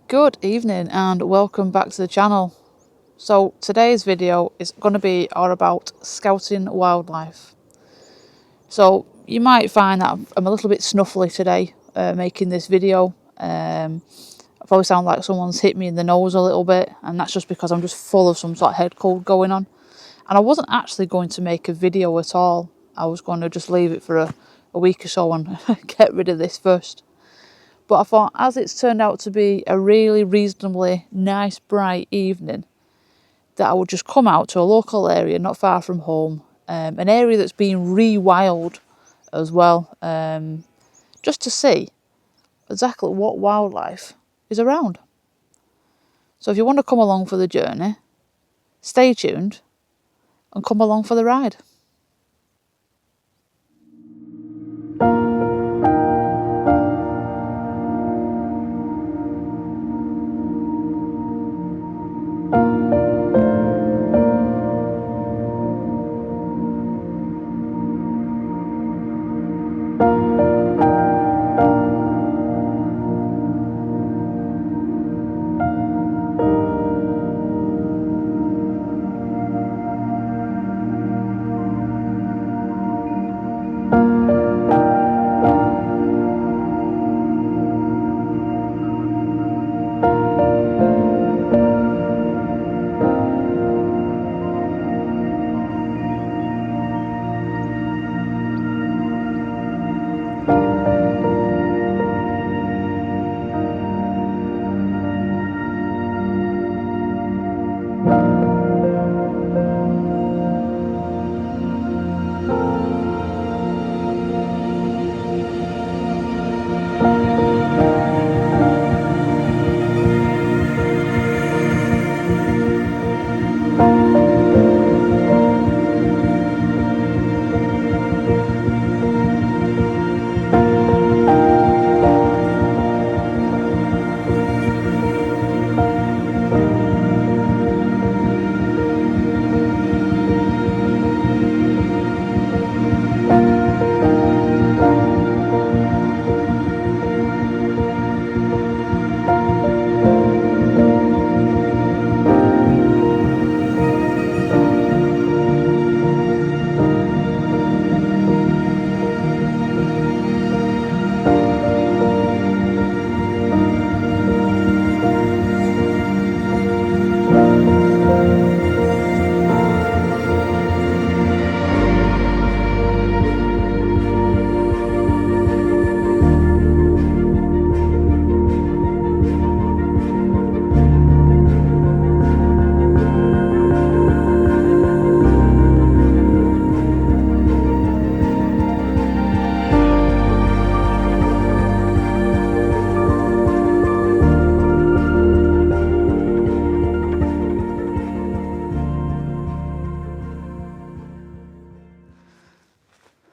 Good evening and welcome back to the channel. So today's video is going to be all about scouting wildlife. So you might find that I'm a little bit snuffly today making this video. I probably sound like someone's hit me in the nose a little bit, and that's just because I'm just full of some sort of head cold going on. And I wasn't actually going to make a video at all. I was going to just leave it for a week or so and get rid of this first. But I thought, as it's turned out to be a really reasonably nice, bright evening, that I would just come out to a local area not far from home, an area that's been re-wild as well, just to see exactly what wildlife is around. So if you want to come along for the journey, stay tuned and come along for the ride.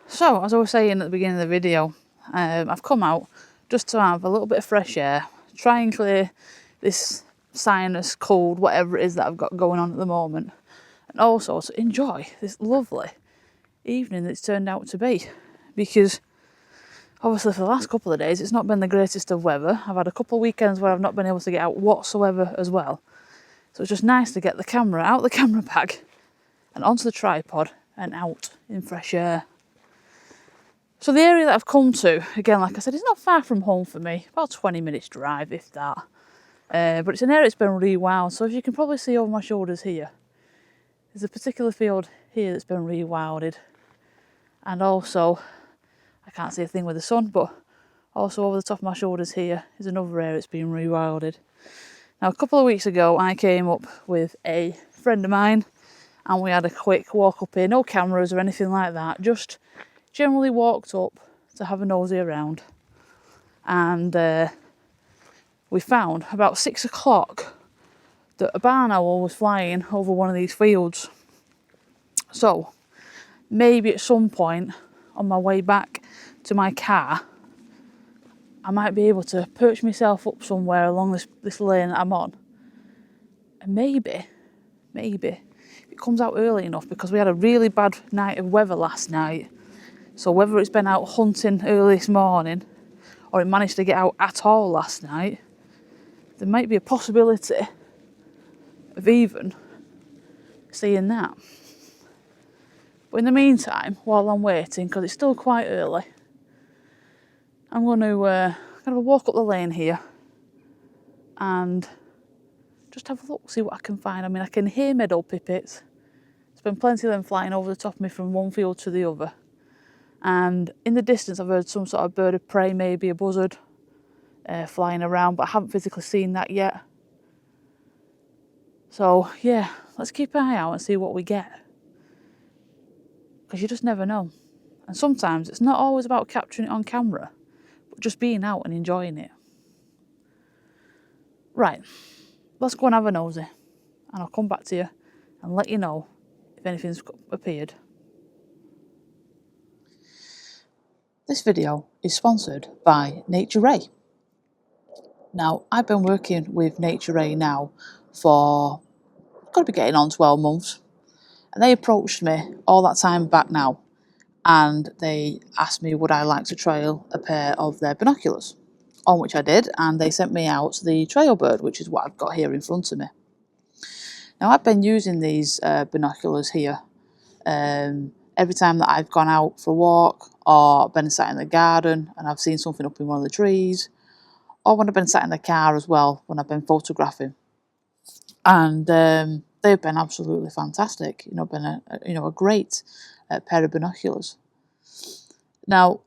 So, as I was saying at the beginning of the video, I've come out just to have a little bit of fresh air, try and clear this sinus, cold, whatever it is that I've got going on at the moment, and also to enjoy this lovely evening that's turned out to be. Because obviously for the last couple of days it's not been the greatest of weather. I've had a couple of weekends where I've not been able to get out whatsoever as well. So it's just nice to get the camera out of the camera bag and onto the tripod and out in fresh air. So the area that I've come to, again, like I said, it's not far from home for me, about 20 minutes drive, if that. But it's an area that's been rewild, so if you can probably see over my shoulders here, there's a particular field here that's been rewilded. And also, I can't see a thing with the sun, but also over the top of my shoulders here is another area that's been rewilded. Now, a couple of weeks ago, I came up with a friend of mine, and we had a quick walk up here, no cameras or anything like that, just generally walked up to have a nosy around, and we found about 6 o'clock that a barn owl was flying over one of these fields. So maybe at some point on my way back to my car I might be able to perch myself up somewhere along this lane that I'm on, and maybe if it comes out early enough, because we had a really bad night of weather last night. So whether it's been out hunting early this morning or it managed to get out at all last night, there might be a possibility of even seeing that. But in the meantime, while I'm waiting, because it's still quite early, I'm going to kind of walk up the lane here and just have a look, see what I can find. I mean, I can hear meadow pipits. There's been plenty of them flying over the top of me from one field to the other. And in the distance, I've heard some sort of bird of prey, maybe a buzzard, flying around, but I haven't physically seen that yet. So, yeah, let's keep an eye out and see what we get. Because you just never know. And sometimes it's not always about capturing it on camera, but just being out and enjoying it. Right, let's go and have a nosy, and I'll come back to you and let you know if anything's appeared. This video is sponsored by NatureRay. Now, I've been working with NatureRay now for, got to be getting on 12 months, and they approached me all that time back now, and they asked me would I like to trial a pair of their binoculars. On which I did, and they sent me out the trail bird, which is what I've got here in front of me. Now, I've been using these binoculars here every time that I've gone out for a walk, or been sat in the garden and I've seen something up in one of the trees, or when I've been sat in the car as well, when I've been photographing. And they've been absolutely fantastic. You know, been a great pair of binoculars. Now,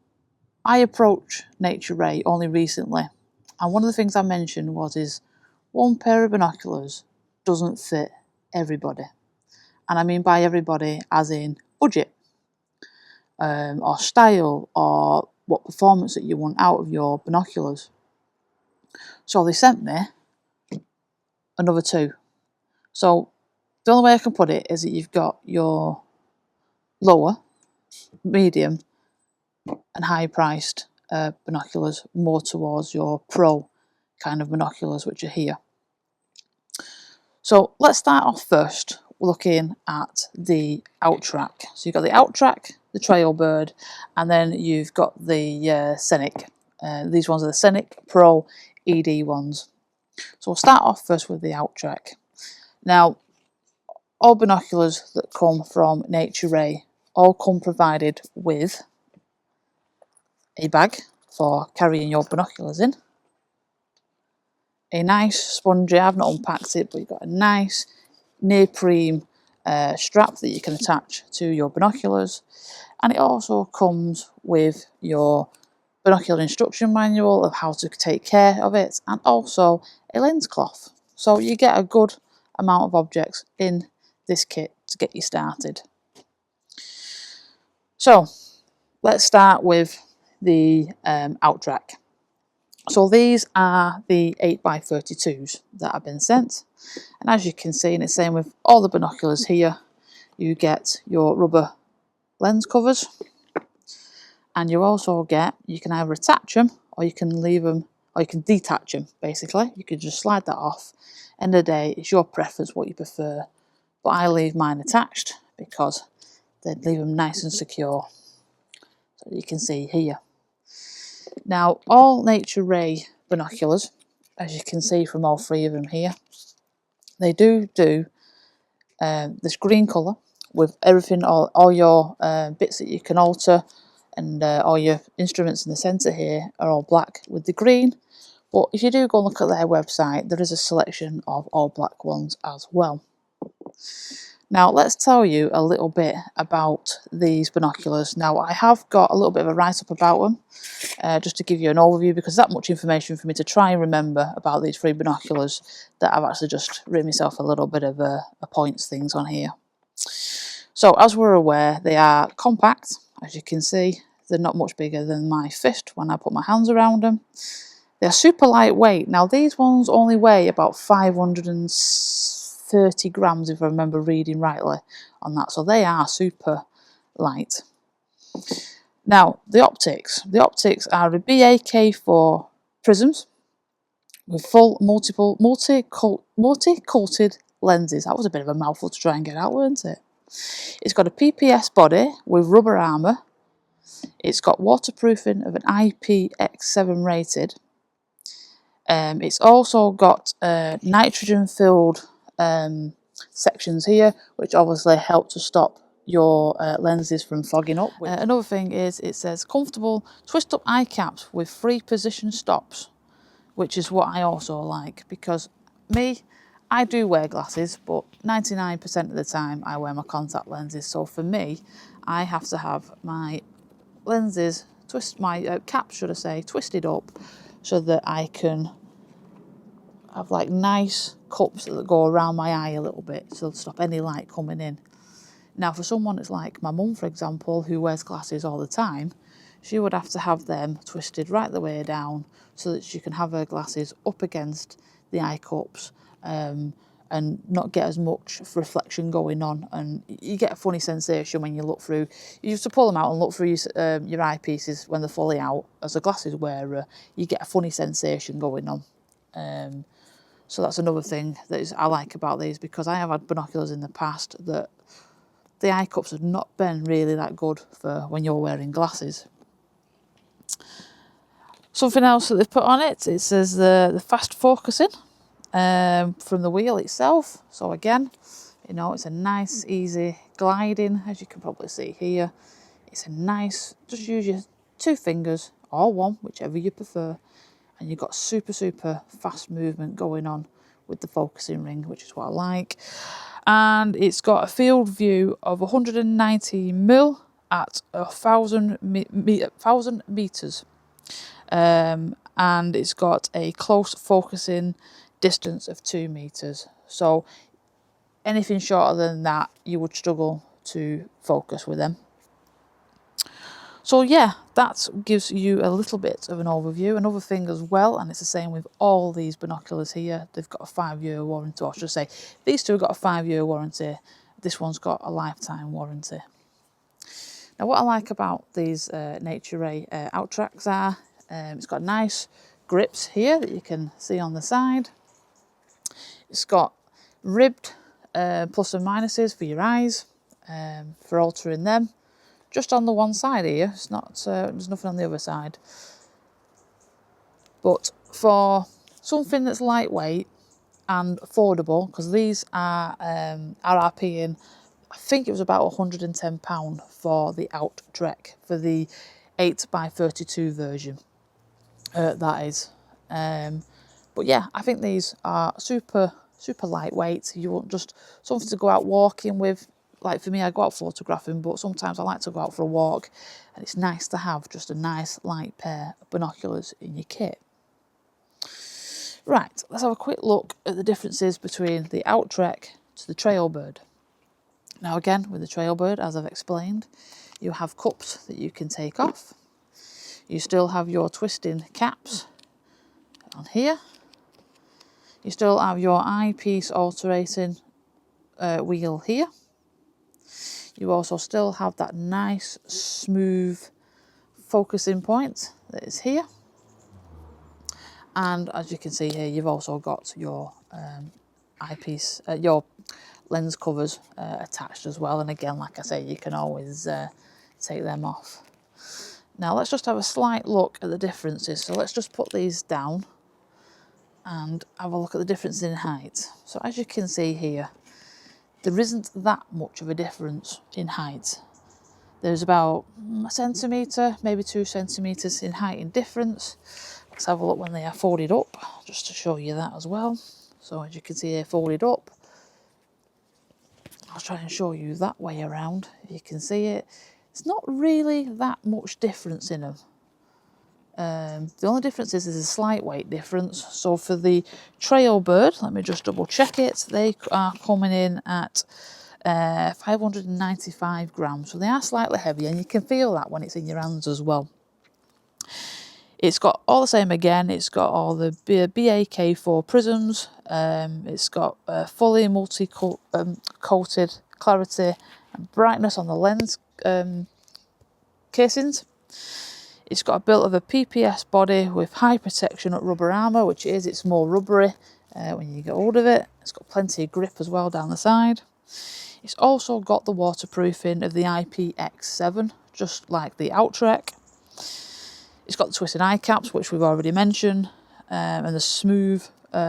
I approached NatureRay only recently, and one of the things I mentioned is one pair of binoculars doesn't fit everybody. And I mean by everybody as in budget, or style, or what performance that you want out of your binoculars. So they sent me another two. So the only way I can put it is that you've got your lower, medium and high priced binoculars, more towards your pro kind of binoculars, which are here. So let's start off first looking at the Outrack. So you've got the Outrack, the trail bird, and then you've got the Scenic. These ones are the Scenic Pro ED ones. So we'll start off first with the Outrack. Now, all binoculars that come from NatureRay all come provided with a bag for carrying your binoculars in, a nice spongy, I've not unpacked it, but you've got a nice neoprene strap that you can attach to your binoculars, and it also comes with your binocular instruction manual of how to take care of it, and also a lens cloth. So you get a good amount of objects in this kit to get you started. So let's start with the Outrack. So these are the 8x32s that have been sent, and as you can see, and it's the same with all the binoculars here, you get your rubber lens covers, and you also get, you can either attach them or you can leave them, or you can detach them. Basically, you can just slide that off. End of the day, it's your preference what you prefer, but I leave mine attached because they leave them nice and secure. So you can see here. Now, all NatureRay binoculars, as you can see from all three of them here, they do this green colour with everything, all your bits that you can alter, and all your instruments in the centre here are all black with the green. But if you do go and look at their website, there is a selection of all black ones as well. Now, let's tell you a little bit about these binoculars. Now, I have got a little bit of a write-up about them, just to give you an overview, because that much information for me to try and remember about these three binoculars that I've actually just written myself a little bit of a points things on here. So, as we're aware, they are compact. As you can see, they're not much bigger than my fist when I put my hands around them. They're super lightweight. Now, these ones only weigh about 530 grams, if I remember reading rightly on that. So they are super light. Now, the optics. The optics are a BAK4 prisms with full multi-coated lenses. That was a bit of a mouthful to try and get out, weren't it? It's got a PPS body with rubber armour. It's got waterproofing of an IPX7 rated. It's also got nitrogen filled sections here, which obviously help to stop your lenses from fogging up. Another thing is it says comfortable twist up eye caps with 3 position stops, which is what I also like, because I do wear glasses, but 99% of the time I wear my contact lenses. So for me, I have to have my lenses, my cap, should I say, twisted up so that I can have like nice cups that go around my eye a little bit, so they'll stop any light coming in. Now, for someone that's like my mum, for example, who wears glasses all the time, she would have to have them twisted right the way down so that she can have her glasses up against the eye cups and not get as much reflection going on. And you get a funny sensation when you look through. You used to pull them out and look through your eyepieces when they're fully out. As a glasses wearer, you get a funny sensation going on. So that's another thing that I like about these, because I have had binoculars in the past that the eye cups have not been really that good for when you're wearing glasses. Something else that they've put on it, it says the fast focusing from the wheel itself. So again, you know, it's a nice, easy gliding, as you can probably see here. It's a nice, just use your 2 fingers or 1, whichever you prefer, and you've got super, super fast movement going on with the focusing ring, which is what I like. And it's got a field view of 190 mil at 1,000 meters. And it's got a close focusing distance of 2 meters. So anything shorter than that, you would struggle to focus with them. So yeah, that gives you a little bit of an overview. Another thing as well, and it's the same with all these binoculars here, they've got a 5-year warranty, or I should say, these two have got a 5-year warranty. This one's got a lifetime warranty. Now, what I like about these NatureRay Outracks are, it's got nice grips here that you can see on the side. It's got ribbed plus and minuses for your eyes, for altering them. Just on the one side here, it's not. There's nothing on the other side. But for something that's lightweight and affordable, because these are RRP in, I think it was about £110 for the Outrek, for the 8x32 version. That is. But yeah, I think these are super, super lightweight. You want just something to go out walking with. Like for me, I go out photographing, but sometimes I like to go out for a walk, and it's nice to have just a nice light pair of binoculars in your kit. Right, let's have a quick look at the differences between the Outrek to the Trailbird. Now again, with the Trailbird, as I've explained, you have cups that you can take off. You still have your twisting caps on here. You still have your eyepiece alterating wheel here. You also still have that nice, smooth focusing point that is here. And as you can see here, you've also got your eyepiece, your lens covers attached as well. And again, like I say, you can always take them off. Now let's just have a slight look at the differences. So let's just put these down and have a look at the difference in height. So as you can see here, there isn't that much of a difference in height. There's about a centimetre, maybe 2 centimetres in height in difference. Let's have a look when they are folded up, just to show you that as well. So as you can see, they're folded up. I'll try and show you that way around, if you can see it. It's not really that much difference in them. The only difference is there's a slight weight difference. So for the Trailbird, let me just double check it, they are coming in at 595 grams. So they are slightly heavier, and you can feel that when it's in your hands as well. It's got all the same again, it's got all the BAK4 prisms, it's got fully multi-coated clarity and brightness on the lens casings. It's got a built of a PPS body with high protection rubber armour, which it is, it's more rubbery when you get hold of it. It's got plenty of grip as well down the side. It's also got the waterproofing of the IPX7, just like the Outrek. It's got the twisted eye caps, which we've already mentioned, and the smooth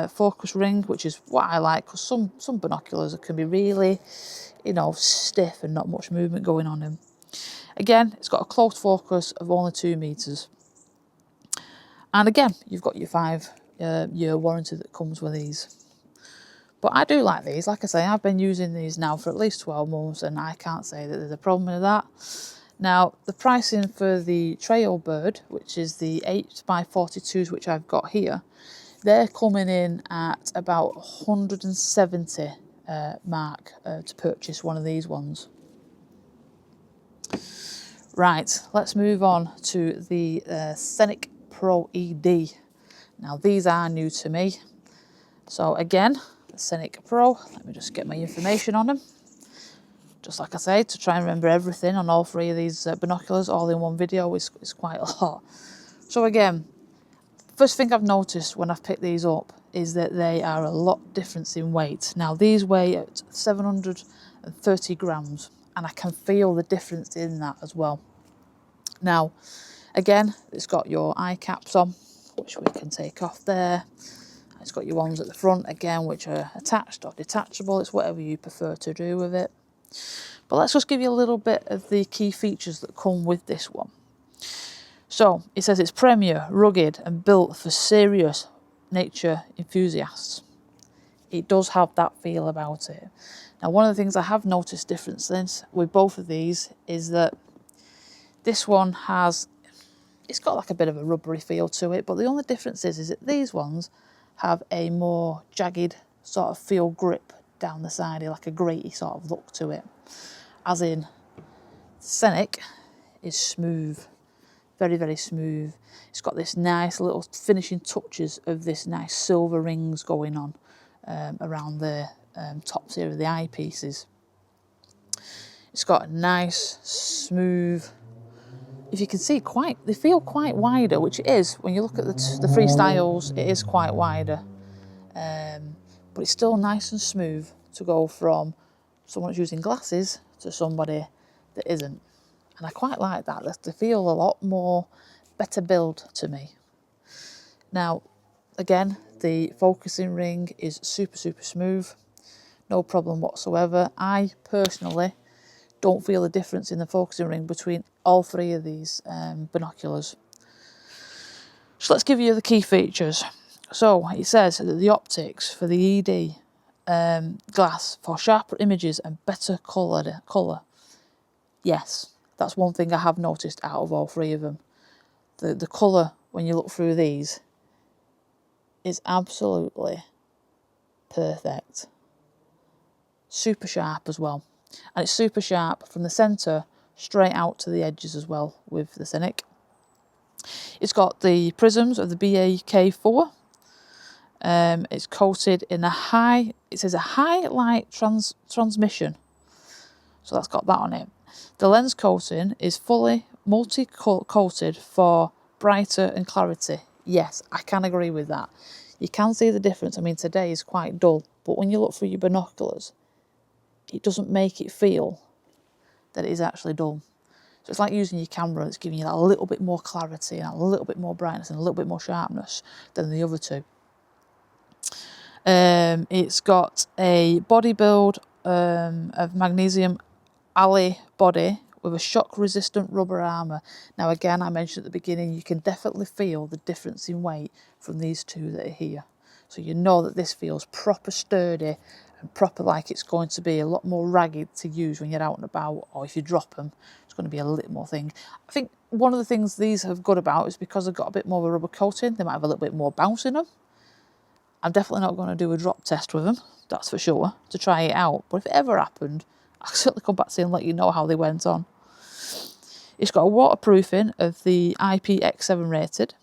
focus ring, which is what I like, because some binoculars can be really, you know, stiff and not much movement going on in. Again, it's got a close focus of only 2 meters. And again, you've got your 5-year warranty that comes with these. But I do like these. Like I say, I've been using these now for at least 12 months and I can't say that there's a problem with that. Now, the pricing for the Trail Bird, which is the 8x42s, which I've got here, they're coming in at about 170 mark to purchase one of these ones. Right, let's move on to the Scenic Pro ED. Now, these are new to me. So again, the Scenic Pro, let me just get my information on them. Just like I say, to try and remember everything on all 3 of these binoculars all in one video is quite a lot. So again, first thing I've noticed when I've picked these up is that they are a lot different in weight. Now these weigh at 730 grams and I can feel the difference in that as well. Now, again, it's got your eye caps on, which we can take off there. It's got your ones at the front, again, which are attached or detachable. It's whatever you prefer to do with it. But let's just give you a little bit of the key features that come with this one. So, it says it's premier, rugged and built for serious nature enthusiasts. It does have that feel about it. Now, one of the things I have noticed differences with both of these is that this one it's got like a bit of a rubbery feel to it, but the only difference is that these ones have a more jagged sort of feel grip down the side, like a gritty sort of look to it. As in, Scenic is smooth, very, very smooth. It's got this nice little finishing touches of this nice silver rings going on around the tops here of the eyepieces. It's got a nice, smooth, if you can see, they feel quite wider, which it is. When you look at the 3 styles, it is quite wider. But it's still nice and smooth to go from someone who's using glasses to somebody that isn't. And I quite like that. They feel a lot more better build to me. Now, again, the focusing ring is super, super smooth. No problem whatsoever. I personally don't feel the difference in the focusing ring between all 3 of these binoculars. So let's give you the key features. So it says that the optics for the ED glass for sharper images and better colour. Yes, that's one thing I have noticed out of all 3 of them. The colour, when you look through these, is absolutely perfect. Super sharp as well. And it's super sharp from the centre straight out to the edges as well with the Scenic. It's got the prisms of the BAK4. It's coated in it says a high light transmission. So that's got that on it. The lens coating is fully multi-coated for brighter and clarity. Yes, I can agree with that. You can see the difference. I mean, today is quite dull, but when you look through your binoculars, it doesn't make it feel that it is actually dull. So it's like using your camera, it's giving you that a little bit more clarity and a little bit more brightness and a little bit more sharpness than the other 2. It's got a body build of magnesium alloy body with a shock-resistant rubber armour. Now again, I mentioned at the beginning, you can definitely feel the difference in weight from these 2 that are here. So you know that this feels proper sturdy and proper, like it's going to be a lot more ragged to use when you're out and about, or if you drop them, it's going to be a little more thing. I think one of the things these have good about is because they've got a bit more of a rubber coating, they might have a little bit more bounce in them. I'm definitely not going to do a drop test with them, that's for sure, to try it out. But if it ever happened, I'll certainly come back to you and let you know how they went on. It's got a waterproofing of the IPX7 rated.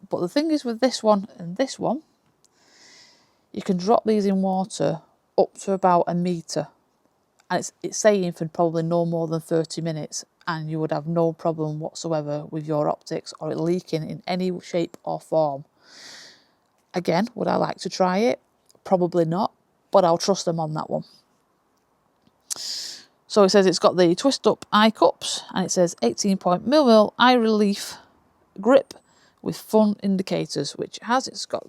But the thing is with this one and this one, you can drop these in water up to about 1 metre. And it's saying for probably no more than 30 minutes and you would have no problem whatsoever with your optics or it leaking in any shape or form. Again, would I like to try it? Probably not, but I'll trust them on that one. So it says it's got the twist up eye cups and it says 18mm eye relief grip with fun indicators, which it's got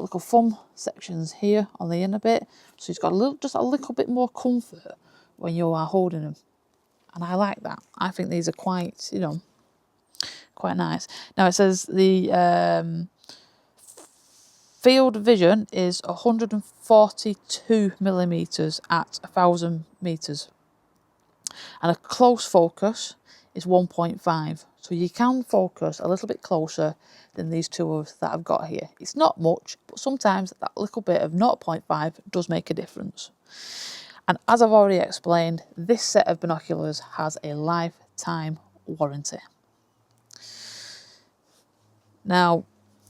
little thumb sections here on the inner bit, so it's got just a little bit more comfort when you are holding them, and I like that. I think these are quite, quite nice. Now it says the field vision is 142 millimeters at 1,000 meters, and a close focus is 1.5. So you can focus a little bit closer than these two that I've got here. It's not much, but sometimes that little bit of 0.5 does make a difference. And as I've already explained, this set of binoculars has a lifetime warranty. Now,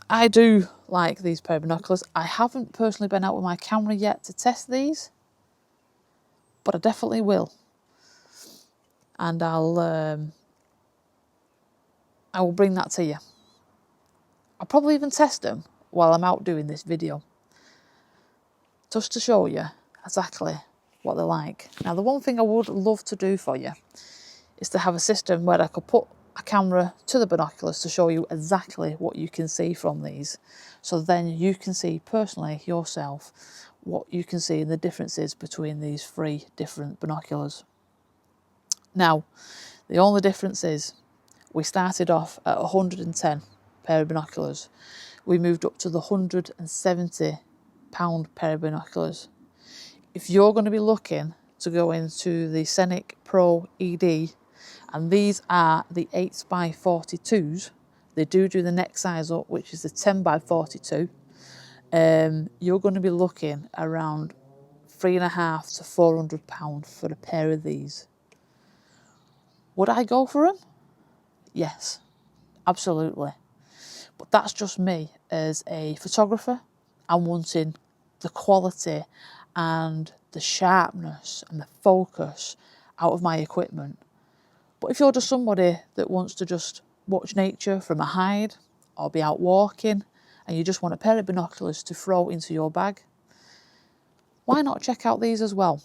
I do like these pair of binoculars. I haven't personally been out with my camera yet to test these, but I definitely will. And I will bring that to you. I'll probably even test them while I'm out doing this video, just to show you exactly what they're like. Now, the one thing I would love to do for you is to have a system where I could put a camera to the binoculars to show you exactly what you can see from these. So then you can see personally yourself what you can see in the differences between these 3 different binoculars. Now, the only difference is we started off at 110 pair of binoculars. We moved up to the £170 pair of binoculars. If you're going to be looking to go into the Scenic Pro ED, and these are the 8x42s, they do the next size up, which is the 10x42, you're going to be looking around £350 to £400 for a pair of these. Would I go for them? Yes, absolutely. But that's just me as a photographer. I'm wanting the quality and the sharpness and the focus out of my equipment. But if you're just somebody that wants to just watch nature from a hide or be out walking and you just want a pair of binoculars to throw into your bag, why not check out these as well?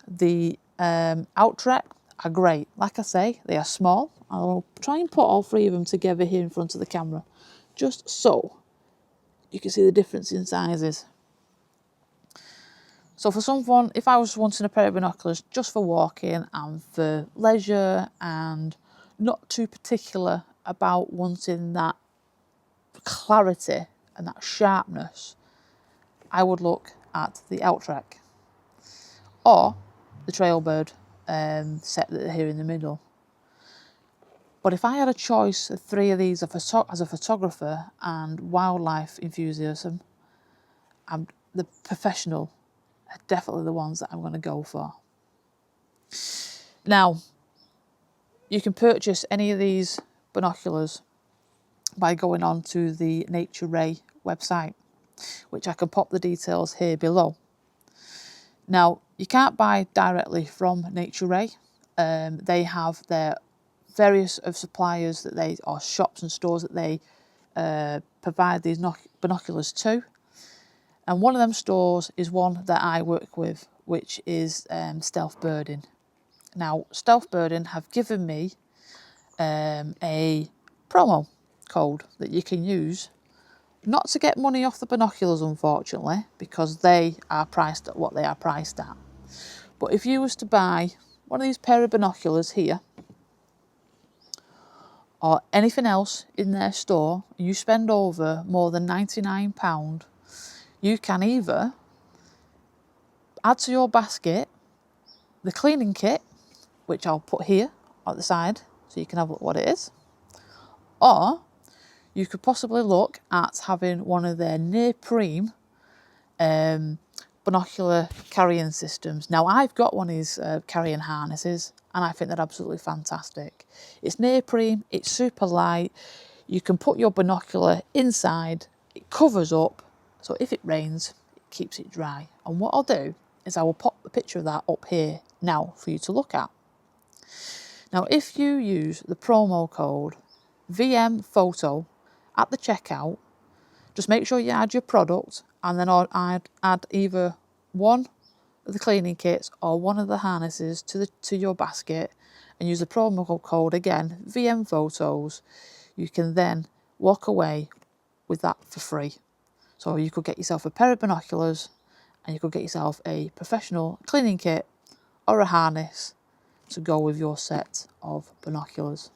The Outrek are great. Like I say, they are small. I'll try and put all 3 of them together here in front of the camera, just so you can see the difference in sizes. So for someone, if I was wanting a pair of binoculars just for walking and for leisure and not too particular about wanting that clarity and that sharpness, I would look at the Outrek or the Trailbird set that are here in the middle. But if I had a choice of 3 of these as a photographer and wildlife enthusiasm, the professional are definitely the ones that I'm going to go for. Now, you can purchase any of these binoculars by going on to the NatureRay website, which I can pop the details here below. Now, you can't buy directly from NatureRay. They have their various of suppliers or shops and stores that they provide these binoculars to. And one of them stores is one that I work with, which is Stealth Birding. Now, Stealth Birding have given me a promo code that you can use, not to get money off the binoculars, unfortunately, because they are priced at what they are priced at. But if you was to buy one of these pair of binoculars here, or anything else in their store, you spend over more than £99, you can either add to your basket the cleaning kit, which I'll put here at the side so you can have a look what it is, or you could possibly look at having one of their neoprene binocular carrying systems. Now, I've got one of these carrying harnesses and I think they're absolutely fantastic. It's neoprene, it's super light, you can put your binocular inside, it covers up, so if it rains, it keeps it dry. And what I'll do is I will pop a picture of that up here now for you to look at. Now, if you use the promo code VMPhoto at the checkout, just make sure you add your product and then I'd add either one of the cleaning kits or one of the harnesses to your basket and use the promo code again, VMPhotos. You can then walk away with that for free. So you could get yourself a pair of binoculars, and you could get yourself a professional cleaning kit or a harness to go with your set of binoculars.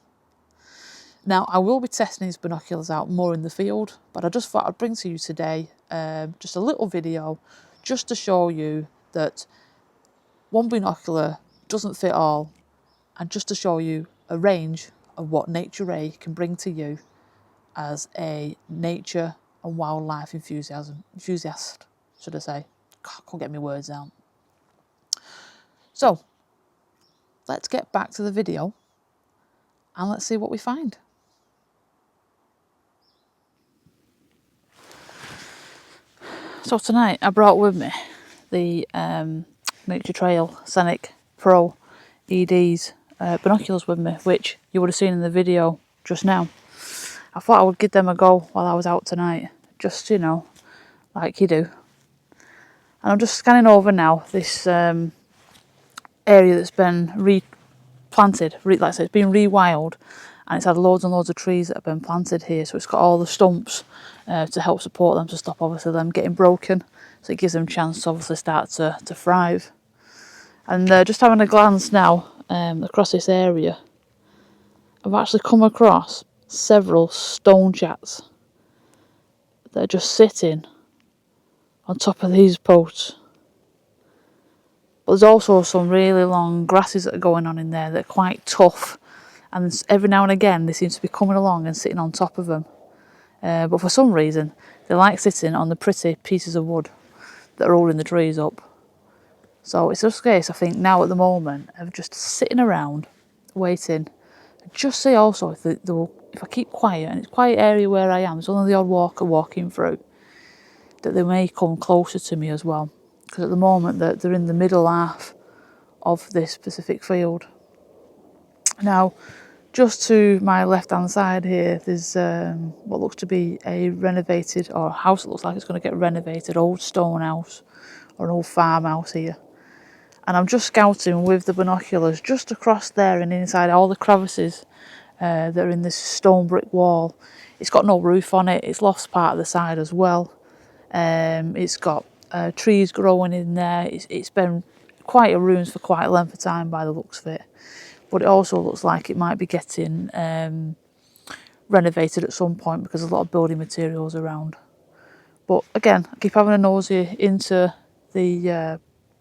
Now, I will be testing these binoculars out more in the field, but I just thought I'd bring to you today just a little video just to show you that one binocular doesn't fit all, and just to show you a range of what NatureRay can bring to you as a nature and wildlife enthusiast, should I say. God, I can't get my words out. So, let's get back to the video and let's see what we find. So tonight I brought with me the Nature Trail Scenic Pro EDs binoculars with me, which you would have seen in the video just now. I thought I would give them a go while I was out tonight, just, you know, like you do. And I'm just scanning over now this area that's been replanted, like I said, it's been rewild, and it's had loads and loads of trees that have been planted here, so it's got all the stumps to help support them, to stop obviously them getting broken, so it gives them a chance to obviously start to thrive. And just having a glance now across this area, I've actually come across several Stonechats that are just sitting on top of these posts. But there's also some really long grasses that are going on in there that are quite tough, and every now and again they seem to be coming along and sitting on top of them. But for some reason they like sitting on the pretty pieces of wood that are holding the trees up. So it's just a case, I think, now at the moment of just sitting around waiting. Just see also if if I keep quiet, and it's a quiet area where I am, there's only the odd walker walking through, that they may come closer to me as well. Because at the moment they're in the middle half of this specific field. Now, just to my left hand side here, there's what looks to be a renovated, or a house that looks like it's going to get renovated, old stone house or an old farmhouse here. And I'm just scouting with the binoculars just across there and inside all the crevices that are in this stone brick wall. It's got no roof on it, it's lost part of the side as well. It's got trees growing in there. It's been quite a ruins for quite a length of time by the looks of it. But it also looks like it might be getting renovated at some point because there's a lot of building materials around. But again, I keep having a nosy into the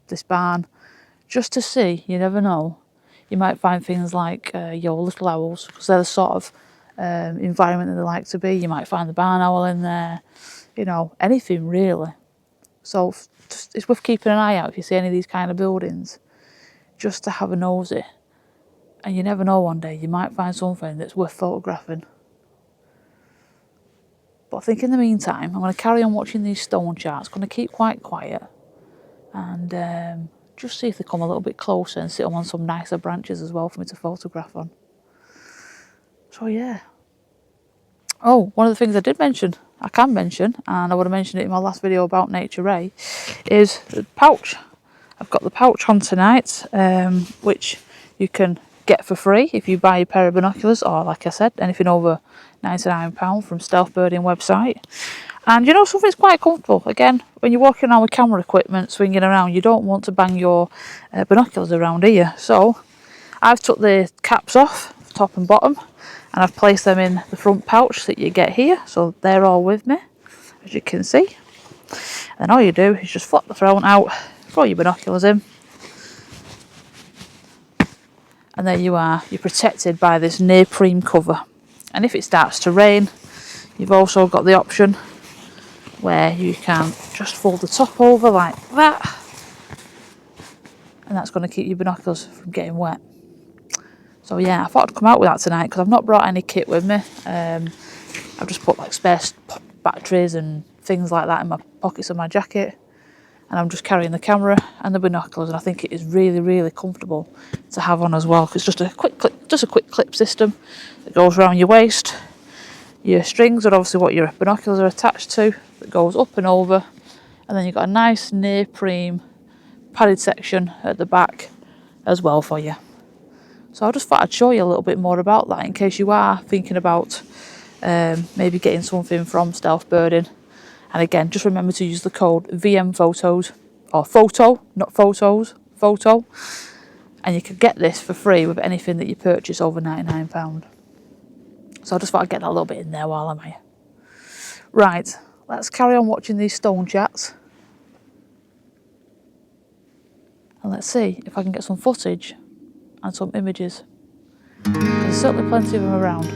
this barn just to see. You never know. You might find things like your little owls, because they're the sort of environment that they like to be. You might find the barn owl in there. You know, anything really. So it's worth keeping an eye out if you see any of these kind of buildings, just to have a nosy. And you never know, one day you might find something that's worth photographing. But I think in the meantime, I'm going to carry on watching these Stonechats, going to keep quite quiet, and just see if they come a little bit closer and sit on some nicer branches as well for me to photograph on. So yeah. Oh, one of the things I can mention, and I would have mentioned it in my last video about NatureRay, is the pouch. I've got the pouch on tonight, which you can get for free if you buy a pair of binoculars, or like I said, anything over £99 from Stealth Birding website. And you know, something's quite comfortable. Again, when you're walking around with camera equipment swinging around, you don't want to bang your binoculars around, do you? So I've took the caps off, top and bottom, and I've placed them in the front pouch that you get here. So they're all with me, as you can see. And all you do is just flop the front out, throw your binoculars in, and there you are. You're protected by this neoprene cover. And if it starts to rain, you've also got the option where you can just fold the top over like that, and that's going to keep your binoculars from getting wet. So yeah, I thought I'd come out with that tonight because I've not brought any kit with me. I've just put like spare batteries and things like that in my pockets of my jacket, and I'm just carrying the camera and the binoculars, and I think it is really, really comfortable to have on as well, because it's just a quick clip system that goes around your waist. Your strings are obviously what your binoculars are attached to, that goes up and over, and then you've got a nice neoprene padded section at the back as well for you. So I just thought I'd show you a little bit more about that in case you are thinking about maybe getting something from Stealth Birding. And again, just remember to use the code VMPhotos, or photo, not photos, photo. And you can get this for free with anything that you purchase over £99. So I just thought I'd get that a little bit in there while I'm here. Right, let's carry on watching these Stonechats. And let's see if I can get some footage and some images. There's certainly plenty of them around.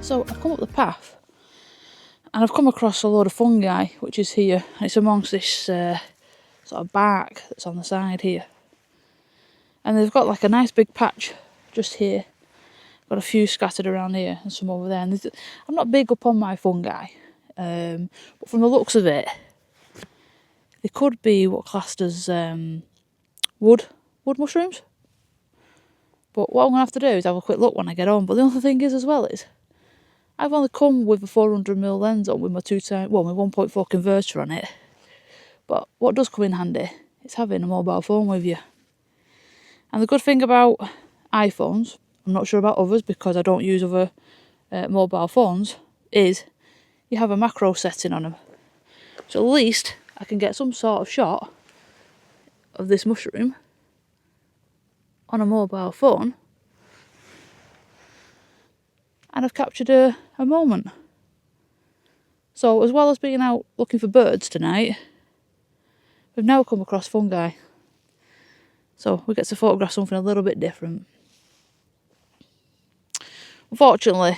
So I've come up the path and I've come across a load of fungi, which is here, and it's amongst this sort of bark that's on the side here. And they've got like a nice big patch just here. Got a few scattered around here and some over there. And I'm not big up on my fungi, but from the looks of it, they could be what classed as wood mushrooms. But what I'm going to have to do is have a quick look when I get home. But the other thing is as well is, I've only come with a 400mm lens on with my my 1.4 converter on it. But what does come in handy is having a mobile phone with you. And the good thing about iPhones, I'm not sure about others because I don't use other mobile phones, is you have a macro setting on them. So at least I can get some sort of shot of this mushroom on a mobile phone. And I've captured a moment. So as well as being out looking for birds tonight, we've now come across fungi. So we get to photograph something a little bit different. Unfortunately,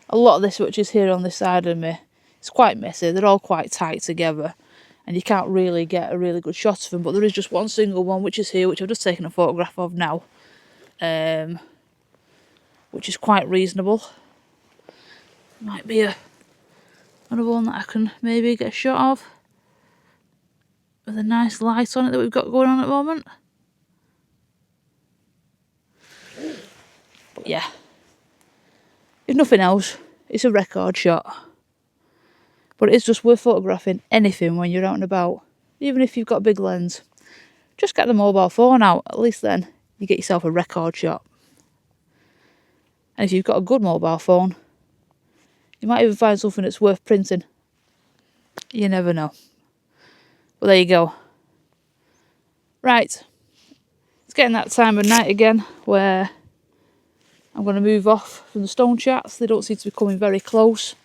a lot of this which is here on this side of me, it's quite messy. They're all quite tight together and you can't really get a really good shot of them. But there is just one single one which is here, which I've just taken a photograph of now. Which is quite reasonable. Might be another one that I can maybe get a shot of with a nice light on it that we've got going on at the moment. But yeah, if nothing else, it's a record shot. But it's just worth photographing anything when you're out and about, even if you've got a big lens. Just get the mobile phone out, at least then you get yourself a record shot. And if you've got a good mobile phone, you might even find something that's worth printing. You never know. But there you go. Right. It's getting that time of night again where I'm going to move off from the Stonechats. They don't seem to be coming very close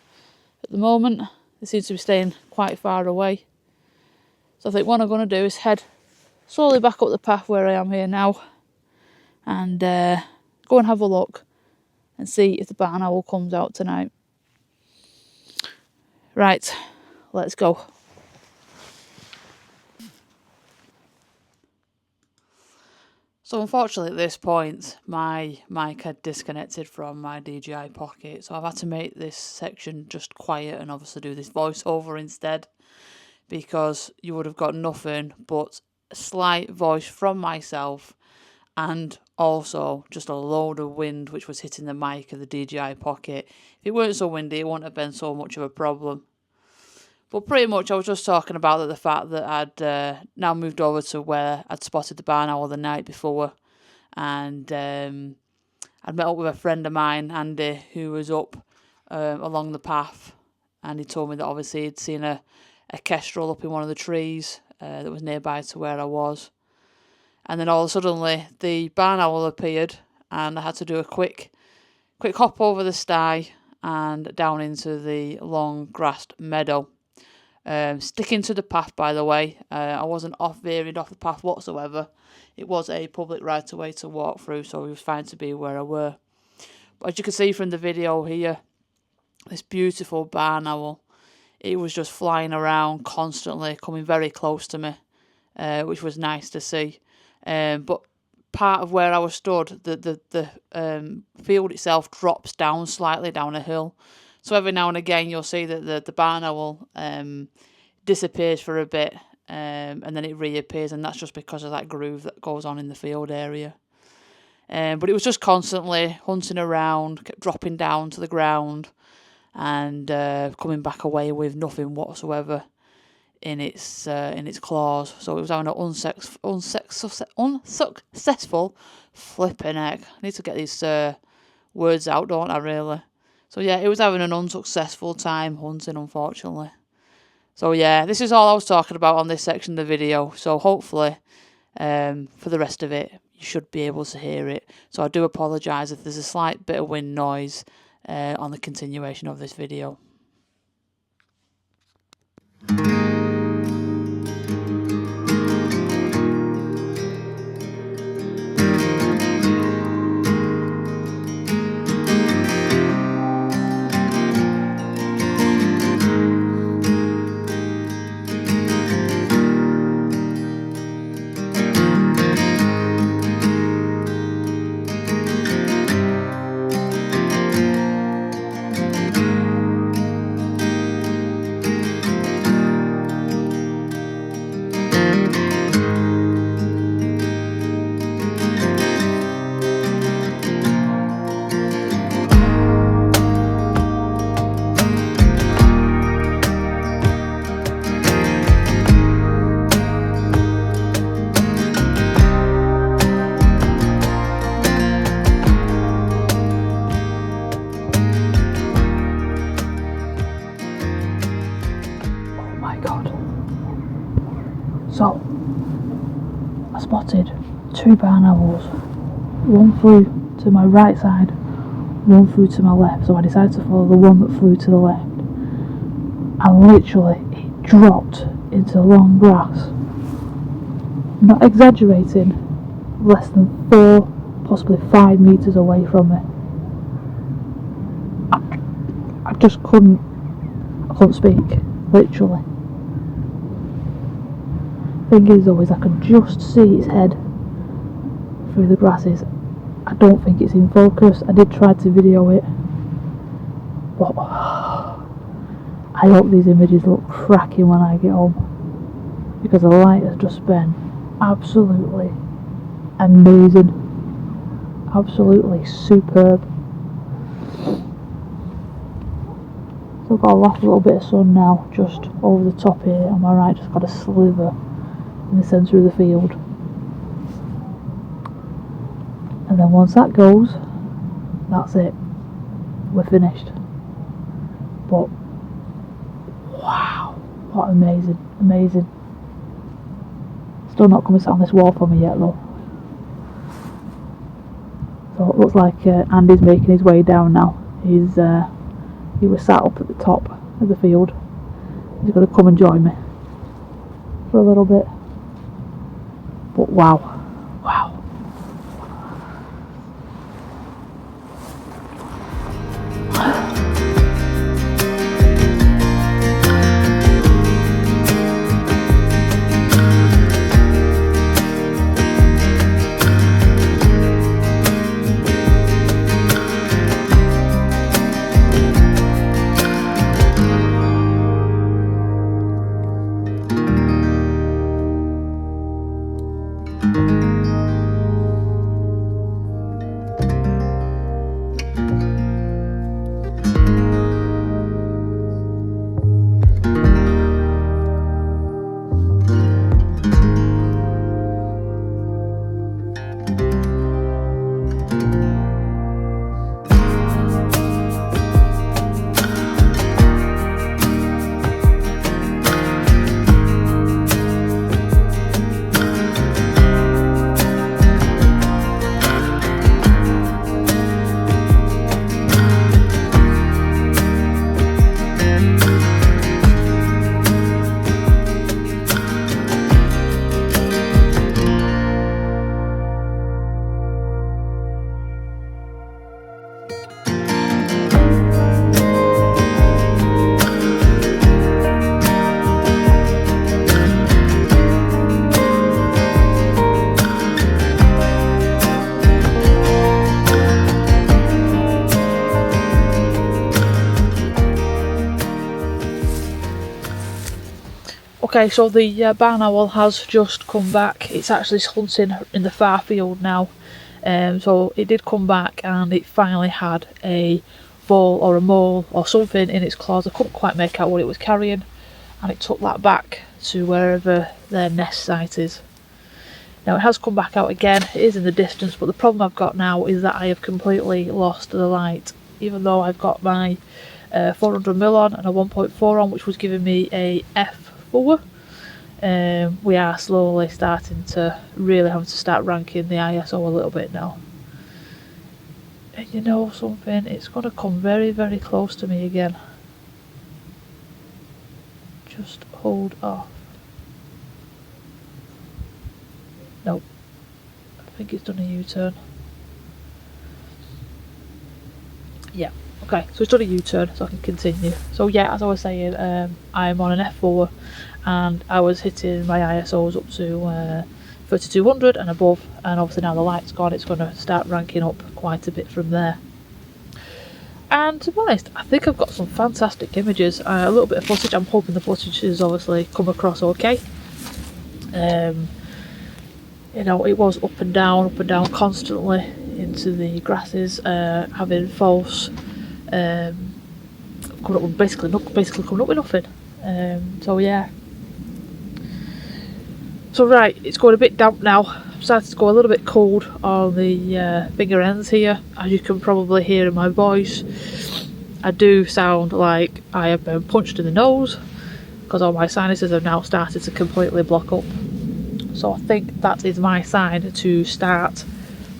at the moment. They seem to be staying quite far away. So I think what I'm going to do is head slowly back up the path where I am here now and go and have a look and see if the barn owl comes out tonight. Right, let's go. So unfortunately at this point, my mic had disconnected from my DJI Pocket, so I've had to make this section just quiet and obviously do this voiceover instead, because you would have got nothing but a slight voice from myself and also just a load of wind which was hitting the mic of the DJI Pocket. If it weren't so windy, it wouldn't have been so much of a problem. But pretty much I was just talking about the fact that I'd now moved over to where I'd spotted the barn owl the night before, and I'd met up with a friend of mine, Andy, who was up along the path, and he told me that obviously he'd seen a kestrel up in one of the trees that was nearby to where I was. And then all of a sudden the barn owl appeared, and I had to do a quick hop over the sty and down into the long grassed meadow. Sticking to the path, by the way. I wasn't veering off the path whatsoever. It was a public right of way to walk through, so it was fine to be where I were. But as you can see from the video here, this beautiful barn owl, it was just flying around constantly, coming very close to me, which was nice to see. But part of where I was stood, the field itself drops down slightly down a hill. So every now and again you'll see that the barn owl disappears for a bit, and then it reappears, and that's just because of that groove that goes on in the field area. But it was just constantly hunting around, kept dropping down to the ground, and coming back away with nothing whatsoever in its claws. So it was having an unsuccessful flipping heck. I need to get these words out, don't I, really? So yeah, it was having an unsuccessful time hunting, unfortunately. So yeah, this is all I was talking about on this section of the video. So hopefully, for the rest of it, you should be able to hear it. So I do apologise if there's a slight bit of wind noise on the continuation of this video. So, I spotted 2 barn owls. One flew to my right side, one flew to my left. So I decided to follow the one that flew to the left. And literally, it dropped into the long grass. Not exaggerating, less than 4, possibly 5 metres away from me. I just couldn't speak, literally. Thing is though, I can just see its head through the grasses. I don't think it's in focus. I did try to video it, but I hope these images look cracking when I get home, because the light has just been absolutely amazing, absolutely superb. So I've got a last little bit of sun now, just over the top here on my right, just got a sliver in the centre of the field. And then once that goes, that's it, we're finished. But wow, what amazing. Still not coming on this wall for me yet though. So it looks like Andy's making his way down now. He was sat up at the top of the field. He's going to come and join me for a little bit. But wow. Okay, so the barn owl has just come back. It's actually hunting in the far field now. So it did come back and it finally had a vole or a mole or something in its claws. I couldn't quite make out what it was carrying, and it took that back to wherever their nest site is. Now it has come back out again. It is in the distance, but the problem I've got now is that I have completely lost the light. Even though I've got my 400mm on and a 1.4 on, which was giving me a F4, we are slowly starting to really having to start ranking the ISO a little bit now. And you know something, it's going to come very, very close to me again. Just hold off. Nope, I think it's done a U-turn. Yeah, okay, so it's done a U-turn, so I can continue. So yeah, as I was saying, I'm on an F4 and I was hitting my ISOs up to 3200 and above, and obviously now the light's gone, it's going to start ranking up quite a bit from there. And to be honest, I think I've got some fantastic images, a little bit of footage. I'm hoping the footage has obviously come across okay. You know, it was up and down constantly into the grasses, having false, coming up with basically coming up with nothing. So yeah. So right, it's going a bit damp now. I'm starting to go a little bit cold on the finger ends here, as you can probably hear in my voice. I do sound like I have been punched in the nose because all my sinuses have now started to completely block up. So I think that is my sign to start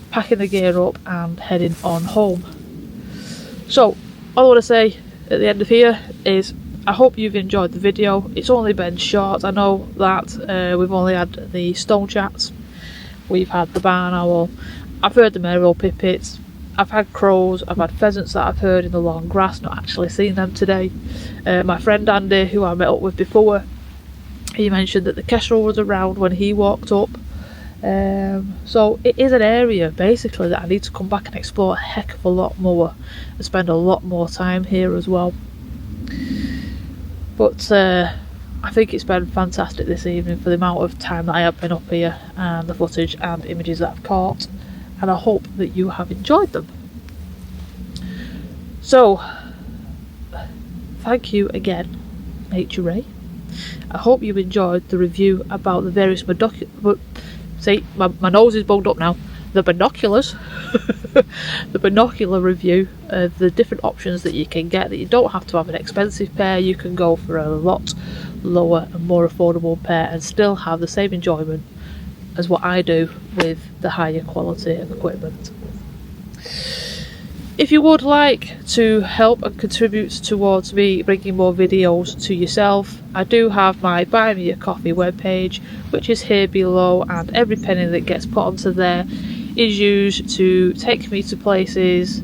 packing the gear up and heading on home. So all I want to say at the end of here is I hope you've enjoyed the video. It's only been short. I know that we've only had the Stonechats, we've had the barn owl, I've heard the merle pipits, I've had crows, I've had pheasants that I've heard in the long grass, not actually seen them today. My friend Andy, who I met up with before, he mentioned that the kestrel was around when he walked up. So it is an area basically that I need to come back and explore a heck of a lot more and spend a lot more time here as well. But I think it's been fantastic this evening for the amount of time that I have been up here and the footage and images that I've caught, and I hope that you have enjoyed them. So thank you again, NatureRay. I hope you enjoyed the review about the various see, my nose is bugged up now. The binoculars, the binocular review of the different options that you can get, that you don't have to have an expensive pair. You can go for a lot lower and more affordable pair and still have the same enjoyment as what I do with the higher quality of equipment. If you would like to help and contribute towards me bringing more videos to yourself, I do have my Buy Me a Coffee webpage, which is here below, and every penny that gets put onto there is used to take me to places,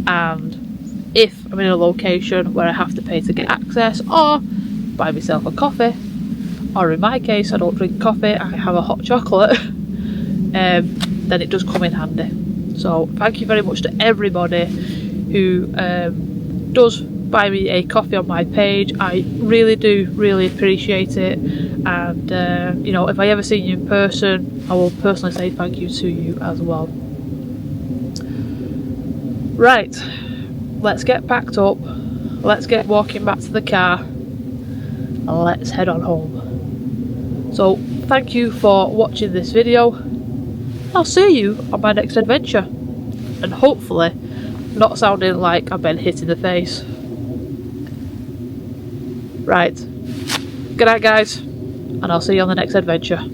and if I'm in a location where I have to pay to get access or buy myself a coffee, or in my case I don't drink coffee, I have a hot chocolate, then it does come in handy. So thank you very much to everybody who does buy me a coffee on my page. I really do appreciate it, and you know, if I ever see you in person, I will personally say thank you to you as well. Right, let's get packed up, let's get walking back to the car, and let's head on home. So thank you for watching this video. I'll see you on my next adventure, and hopefully not sounding like I've been hit in the face. Right, good night guys, and I'll see you on the next adventure.